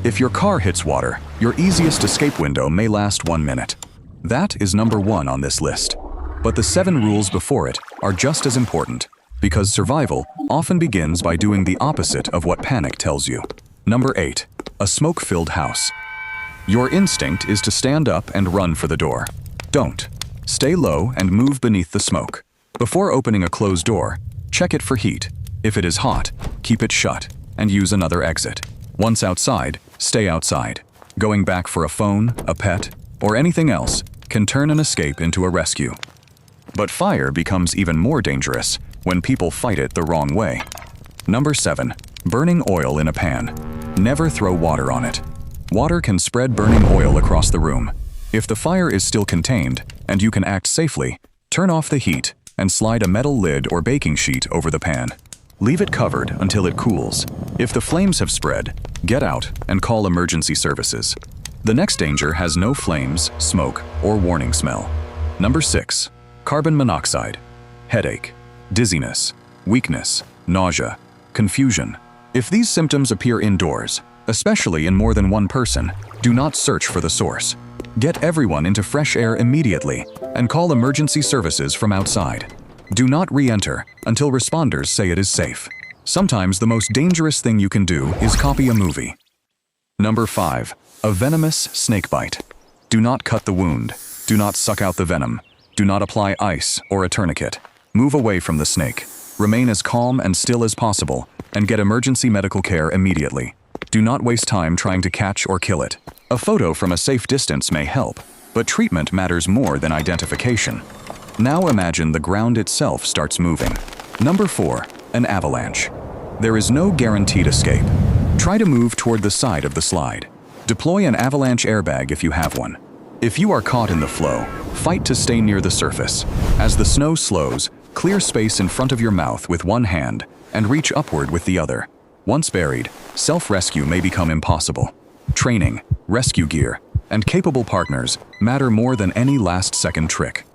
If your car hits water, your easiest escape window may last 1 minute. That is number 1 on this list. But the 7 rules before it are just as important, because survival often begins by doing the opposite of what panic tells you. Number 8. A smoke-filled house. Your instinct is to stand up and run for the door. Don't. Stay low and move beneath the smoke. Before opening a closed door, check it for heat. If it is hot, keep it shut and use another exit. Once outside, stay outside. Going back for a phone, a pet, or anything else can turn an escape into a rescue. But fire becomes even more dangerous when people fight it the wrong way. Number 7. Burning oil in a pan. Never throw water on it. Water can spread burning oil across the room. If the fire is still contained and you can act safely, turn off the heat and slide a metal lid or baking sheet over the pan. Leave it covered until it cools. If the flames have spread, get out and call emergency services. The next danger has no flames, smoke, or warning smell. Number 6. Carbon monoxide. Headache, dizziness, weakness, nausea, confusion. If these symptoms appear indoors, especially in more than one person, do not search for the source. Get everyone into fresh air immediately and call emergency services from outside. Do not re-enter until responders say it is safe. Sometimes the most dangerous thing you can do is copy a movie. Number 5. A venomous snake bite. Do not cut the wound. Do not suck out the venom. Do not apply ice or a tourniquet. Move away from the snake. Remain as calm and still as possible and get emergency medical care immediately. Do not waste time trying to catch or kill it. A photo from a safe distance may help, but treatment matters more than identification. Now imagine the ground itself starts moving. Number 4. An avalanche. There is no guaranteed escape. Try to move toward the side of the slide. Deploy an avalanche airbag if you have one. If you are caught in the flow, fight to stay near the surface. As the snow slows, clear space in front of your mouth with one hand and reach upward with the other. Once buried, self-rescue may become impossible. Training, rescue gear, and capable partners matter more than any last-second trick.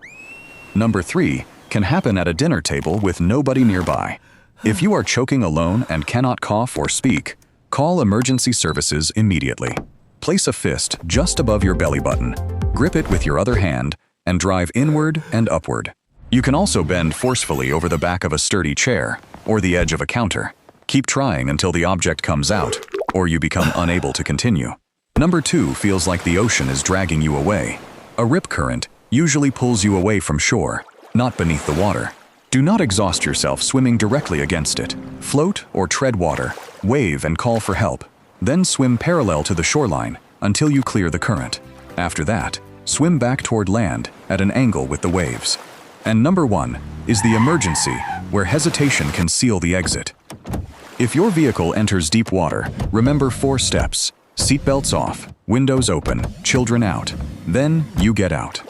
Number 3 can happen at a dinner table with nobody nearby. If you are choking alone and cannot cough or speak, call emergency services immediately. Place a fist just above your belly button, grip it with your other hand, and drive inward and upward. You can also bend forcefully over the back of a sturdy chair or the edge of a counter. Keep trying until the object comes out, or you become unable to continue. Number 2 feels like the ocean is dragging you away. A rip current usually pulls you away from shore, not beneath the water. Do not exhaust yourself swimming directly against it. Float or tread water, wave and call for help. Then swim parallel to the shoreline until you clear the current. After that, swim back toward land at an angle with the waves. And number 1 is the emergency, where hesitation can seal the exit. If your vehicle enters deep water, remember 4 steps. Seatbelts off, windows open, children out. Then you get out.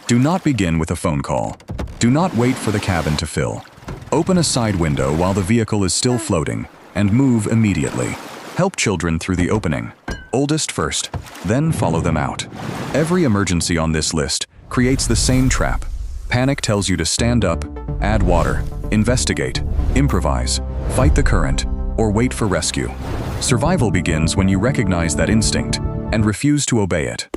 Do not begin with a phone call. Do not wait for the cabin to fill. Open a side window while the vehicle is still floating and move immediately. Help children through the opening. Oldest first, then follow them out. Every emergency on this list creates the same trap. Panic tells you to stand up, add water, investigate, improvise, fight the current, or wait for rescue. Survival begins when you recognize that instinct and refuse to obey it.